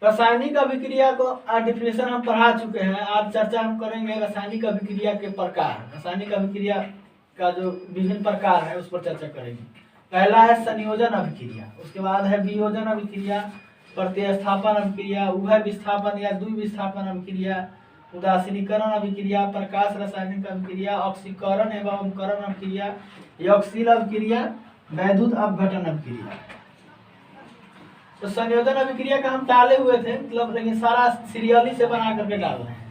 रासायनिक अभिक्रिया को डिफिनेशन हम पढ़ा चुके हैं। आज चर्चा हम करेंगे रासायनिक अभिक्रिया के प्रकार। रासायनिक अभिक्रिया का जो विभिन्न प्रकार है उस पर चर्चा करेंगे। पहला है संयोजन अभिक्रिया, उसके बाद है वियोजन अभिक्रिया, प्रतिस्थापन अभिक्रिया, उभय विस्थापन या द्विविस्थापन अभिक्रिया, उदासीनीकरण अभिक्रिया, प्रकाश रासायनिक अभिक्रिया, ऑक्सीकरण एवं अम्लीकरण अभिक्रिया, यौगिक अभिक्रिया, वैद्युत अपघटन अभिक्रिया। तो संयोजन अभिक्रिया का हम डाले हुए थे, मतलब लेकिन सारा सीरियली से बना करके डाल रहे हैं।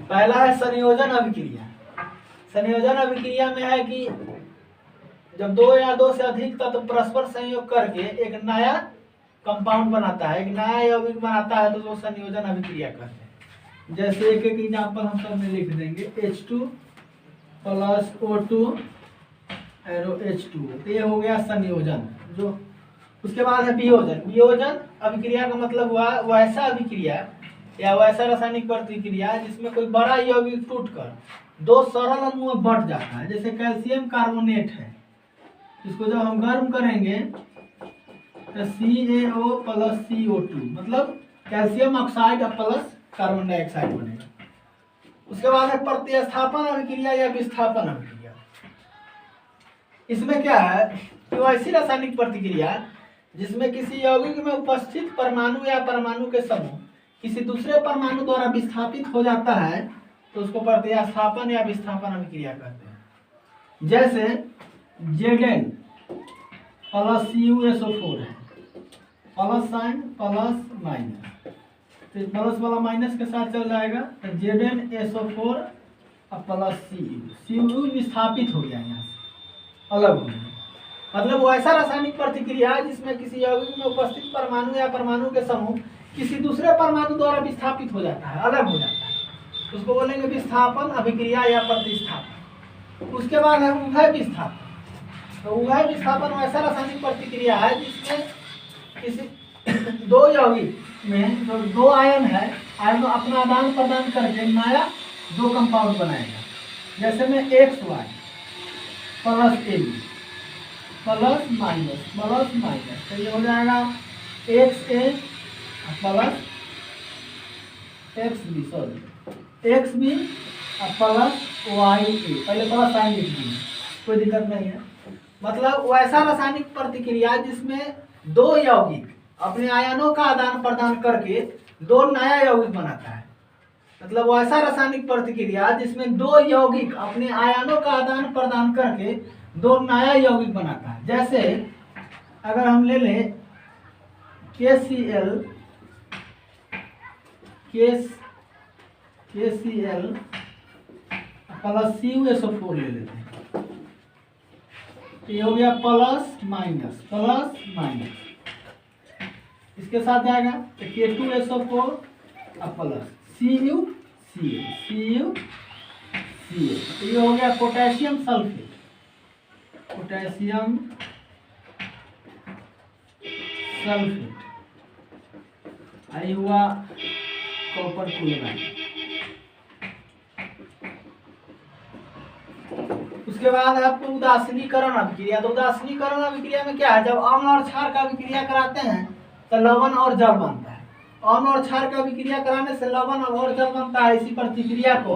पहला है संयोजन अभिक्रिया। संयोजन अभिक्रिया में है कि जब दो या दो से अधिक तत्व परस्पर संयोग करके एक नया कंपाउंड बनाता है, एक नया यौगिक बनाता है, तो वो संयोजन अभिक्रिया कहते हैं। जैसे एक एक एग्जाम्पल हम सब में लिख देंगे। H2 plus O2 arrow H2, तो ये हो गया संयोजन। जो उसके बाद है वियोजन। वियोजन अभिक्रिया का मतलब हुआ वैसा अभिक्रिया या वैसा रासायनिक प्रतिक्रिया जिसमें कोई बड़ा यौगिक टूटकर दो सरल अणुओं में बंट जाता है। जैसे कैल्शियम कार्बोनेट है, इसको जब हम गर्म करेंगे तो CaO प्लस CO2, मतलब calcium oxide plus carbon dioxide बनेगा। उसके बाद है प्रतिस्थापन अभिक्रिया या विस्थापन अभिक्रिया। इसमें क्या है कि वैसी रासायनिक प्रतिक्रिया जिसमें किसी यौगिक में उपस्थित परमाणु या परमाणु के समूह किसी दूसरे परमाणु द्वारा विस्थापित हो जाता है, तो उसको प्रतिस्थापन या विस्थापन अभिक्रिया कहते हैं। जैसे Zn प्लस CuSO4 है, प्लस साइन प्लस माइनस, तो प्लस वाला माइनस के साथ चल जाएगा, तो ZnSO4 प्लस Cu विस्थापित हो गया, यहाँ से अलग हो गया। मतलब वो ऐसा रासायनिक प्रतिक्रिया जिसमें किसी यौगिक में उपस्थित परमाणु या परमाणु के समूह किसी दूसरे परमाणु द्वारा विस्थापित हो जाता है, अलग हो जाता है, उसको बोलेंगे विस्थापन अभिक्रिया या प्रतिस्थापन। उसके बाद है उभय विस्थापन। तो उभय विस्थापन वैसा रासायनिक प्रतिक्रिया है जिसमें किसी दो यौगिक में जो दो आयन है, आयन अपना आदान प्रदान करके नया दो कंपाउंड बनाएगा। जैसे में XY plus AB plus minus, तो ये हो जाएगा XA plus XB, XB plus YA, पहले प्लस साइन लिख दीजिए, कोई दिक्कत नहीं है। मतलब वैसा रासायनिक प्रतिक्रिया जिसमें दो यौगिक अपने आयनों का आदान प्रदान करके दो नया यौगिक बनाता है। मतलब वैसा रासायनिक प्रतिक्रिया जिसमें दो यौगिक अपने आयनों का आदान प्रदान करके दो नया यौगिक बनाता है। जैसे अगर हम ले लें KCl प्लस CuSO4 ले लेते हैं, ये हो गया प्लस माइनस, इसके साथ जाएगा तो K2SO4 प्लस CuCl, तो ये हो गया पोटेशियम सल्फेट, आई हुआ कॉपर क्लोराइड। उसके बाद आपको उदासीनीकरण अभिक्रिया। तो उदासीनीकरण अभिक्रिया में क्या है, जब अम्ल और क्षार का अभिक्रिया कराते हैं तो लवण और जल बनता है। अम्ल और क्षार का अभिक्रिया कराने से लवण और जल बनता है। इसी प्रतिक्रिया को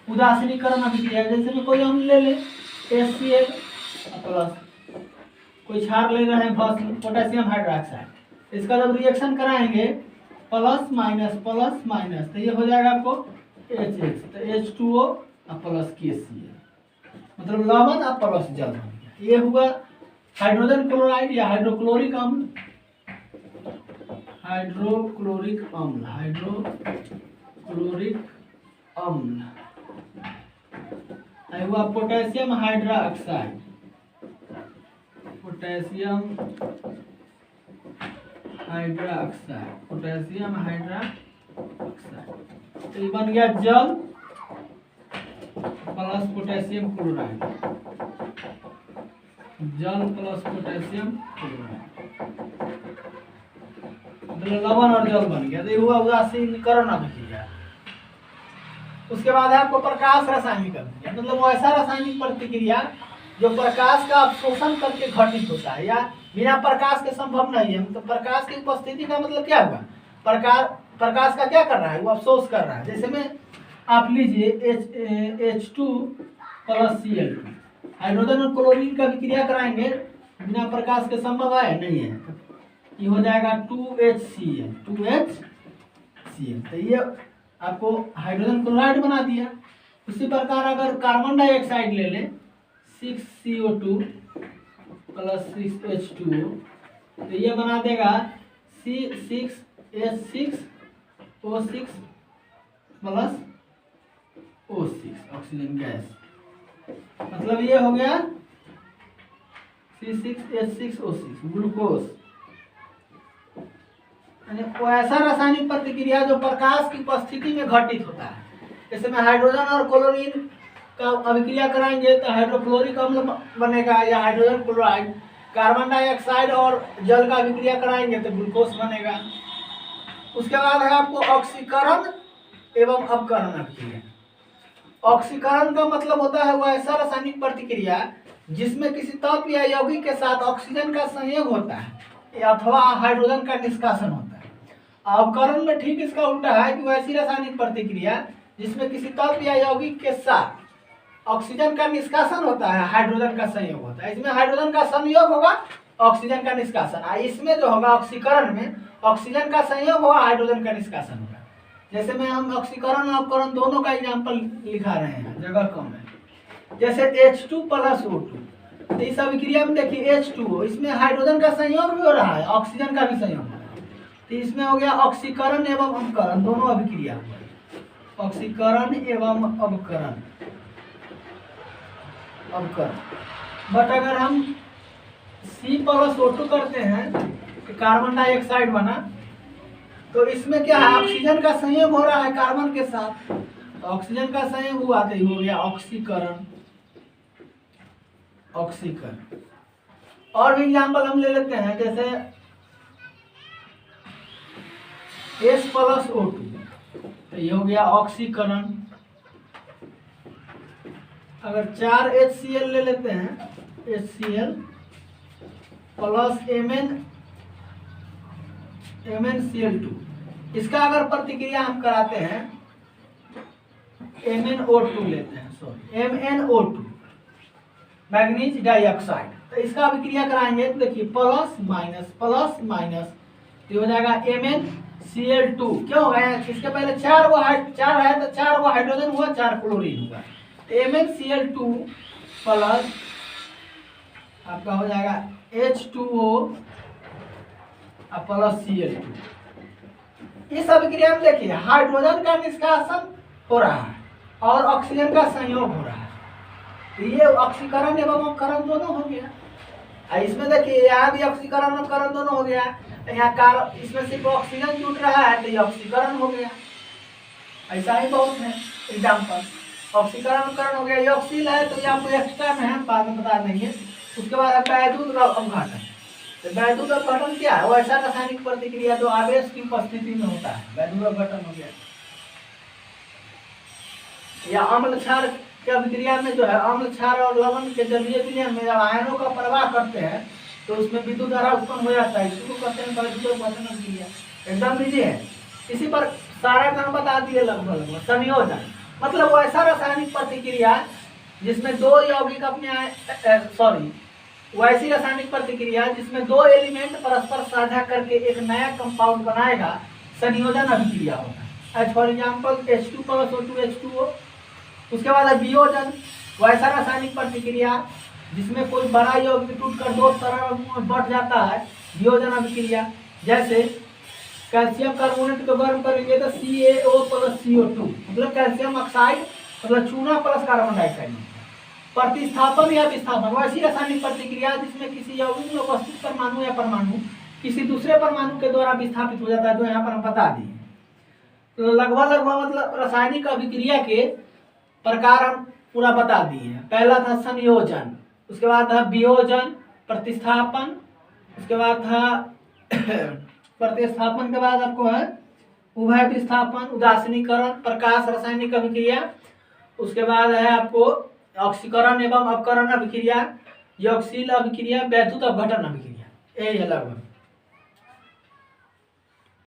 उदासीनीकरण अभिक्रिया। जैसे में कोई अम्ल ले ले HCl प्लस, कोई क्षार ले रहे हैं पोटेशियम हाइड्रोक्साइड, इसका जब रिएक्शन कराएंगे प्लस माइनस, तो ये हो जाएगा आपको HH, तो H2O प्लस KCl, मतलब लवण और प्लस जल बन गया। ये हुआ हाइड्रोजन क्लोराइड या हाइड्रोक्लोरिक अम्ल, हुआ पोटेशियम हाइड्रोक्साइड, तो ये बन गया जल प्लस पोटेशियम क्लोराइड, मतलब लवण और जल बन गया। तो ये हुआ उदासीनीकरण अभिक्रिया। उसके बाद है आपको प्रकाश रासायनिक अभिक्रिया, मतलब वो ऐसा रासायनिक प्रतिक्रिया जो प्रकाश का अवशोषण करके घटित होता है या बिना प्रकाश के संभव नहीं है। तो प्रकाश की उपस्थिति का मतलब क्या हुआ, प्रकाश का क्या कर रहा है, वो अफसोस कर रहा है। जैसे में आप लीजिए H2 प्लस Cl2, हाइड्रोजन और क्लोरीन का विक्रिया कराएंगे, बिना प्रकाश के संभव है नहीं है। ये हो जाएगा 2HCl, 2HCl। तो ये आपको हाइड्रोजन क्लोराइड बना दिया। उसी प्रकार अगर कार्बन डाइऑक्साइड ले लें 6CO2 प्लस 6H2O, तो ये बना देगा C6H6O6 plus O6 oxygen gas. मतलब ये हो गया C6H6O6 ग्लूकोज। वो ऐसा रासायनिक प्रतिक्रिया जो प्रकाश की उपस्थिति में घटित होता है। जैसे में हाइड्रोजन और क्लोरीन का अभिक्रिया कराएंगे तो हाइड्रोक्लोरिक अम्ल बनेगा या हाइड्रोजन क्लोराइड। कार्बन डाइऑक्साइड और जल का अभिक्रिया कराएंगे तो ग्लूकोज बनेगा। उसके बाद है आपको ऑक्सीकरण एवं अपकरण अभिक्रिया। ऑक्सीकरण का मतलब होता है वह ऐसा रासायनिक प्रतिक्रिया जिसमें किसी तत्व या यौगिक के साथ ऑक्सीजन का संयोग होता है अथवा हाइड्रोजन का निष्कासन होता है। अपकरण में ठीक इसका उल्टा है कि वह ऐसी रासायनिक प्रतिक्रिया जिसमें किसी तत्व या यौगिक के साथ ऑक्सीजन का निष्कासन होता है, हाइड्रोजन का संयोग होता है। इसमें हाइड्रोजन का संयोग होगा, ऑक्सीजन का निष्कासन। इसमें जो होगा ऑक्सीकरण में ऑक्सीजन का संयोग होगा, हाइड्रोजन का निष्कासन होगा। जैसे में हम ऑक्सीकरण और अपकरण दोनों का एग्जाम्पल लिखा रहे हैं, जगह कम है। जैसे H2 प्लस O2, तो इस अभिक्रिया में देखिए H2O, इसमें हाइड्रोजन का संयोग भी हो रहा है, ऑक्सीजन का भी संयोग हो रहा है। तो इसमें हो गया ऑक्सीकरण एवं अपकरण दोनों अभिक्रिया हुआ। ऑक्सीकरण एवं अपकरण बट अगर हम C प्लस O2 करते हैं तो कार्बन डाइऑक्साइड बना, तो इसमें क्या है, ऑक्सीजन का संयोग हो रहा है कार्बन के साथ। तो ऑक्सीजन का संयोग हुआ तो हो गया ऑक्सीकरण। और भी एग्जाम्पल हम ले लेते हैं, जैसे H प्लस O2, तो ये हो गया ऑक्सीकरण। अगर 4 HCl ले लेते हैं, HCl प्लस MnCl2, इसका अगर प्रतिक्रिया हम कराते हैं MnO2 लेते हैं, सॉरी MnO2 मैग्नीज डाइऑक्साइड, तो इसका अभिक्रिया कराएंगे तो देखिए प्लस माइनस तो हो जाएगा MnCl2। क्यों होगा, इसके पहले 4 है तो 4 वो हाइड्रोजन हुआ, 4 क्लोरीन हुआ। MnCl2 प्लस आपका हो जाएगा H2O प्लस Cl2। इस अभिक्रिया में देखिए हाइड्रोजन का निष्कासन हो रहा है और ऑक्सीजन का संयोग हो रहा है। तो ये ऑक्सीकरण एवं अपकरण दोनों हो गया। इसमें देखिए यहाँ भी ऑक्सीकरण अपकरण दोनों हो गया। यहाँ इसमें सिर्फ ऑक्सीजन जुट रहा है तो ये ऑक्सीकरण हो गया। ऐसा ही बहुत है एग्जाम्पल। ऑक्सीकरण अपकरण हो गया, ये ऑक्सील है तो ये आपको एक्स्ट्रा में है, बाद में बता देंगे। उसके बाद वैद्युत अपघटन। तो वैद्युत अपघटन क्या है, वो ऐसा रासायनिक प्रतिक्रिया जो आवेश की उपस्थिति में होता है, वैद्युत अपघटन हो गया। या अम्ल क्षार के अभिक्रिया में जो है अम्ल क्षार और लवण के जलीय विलयन में जब आयनों का प्रवाह करते हैं तो उसमें विद्युत धारा उत्पन्न हो जाता है, इसको कहते हैं वैद्युत अपघटन अभिक्रिया। एकदम इजी है। इसी पर सारा काम बता दिए लगभग। संयोजन मतलब वो ऐसा रासायनिक प्रतिक्रिया जिसमें दो यौगिक वैसी रासायनिक प्रतिक्रिया जिसमें दो एलिमेंट परस्पर साझा करके एक नया कंपाउंड बनाएगा, संयोजन अभिक्रिया होगा। As for example H2 plus O2 H2O। उसके बाद है वियोजन, वैसा रासायनिक प्रतिक्रिया जिसमें कोई बड़ा यौगिक टूटकर दो सरल में बढ़ जाता है, वियोजन अभिक्रिया। जैसे कैल्शियम कार्बोनेट को गर्म करेंगे तो CaO प्लस CO2 मतलब कैल्शियम ऑक्साइड मतलब चूना प्लस कार्बन डाइऑक्साइड। प्रतिस्थापन या विस्थापन वैसी रासायनिक प्रतिक्रिया जिसमें किसी यौगिक में उपस्थित परमाणु या परमाणु किसी दूसरे परमाणु के द्वारा विस्थापित हो जाता है, जो यहाँ पर हम बता दिए। तो लगभग मतलब रासायनिक अभिक्रिया के प्रकार हम पूरा बता दिए हैं। पहला था संयोजन, उसके बाद था वियोजन, प्रतिस्थापन, उसके बाद था प्रतिस्थापन के बाद आपको है उभय विस्थापन, उदासीनीकरण, प्रकाश रासायनिक अभिक्रिया। उसके बाद है आपको ऑक्सीकरण एवं अपकरण अभिक्रिया, यौगिक अभिक्रिया, वैद्युत अपघटन अभिक्रिया। यही है लगभग।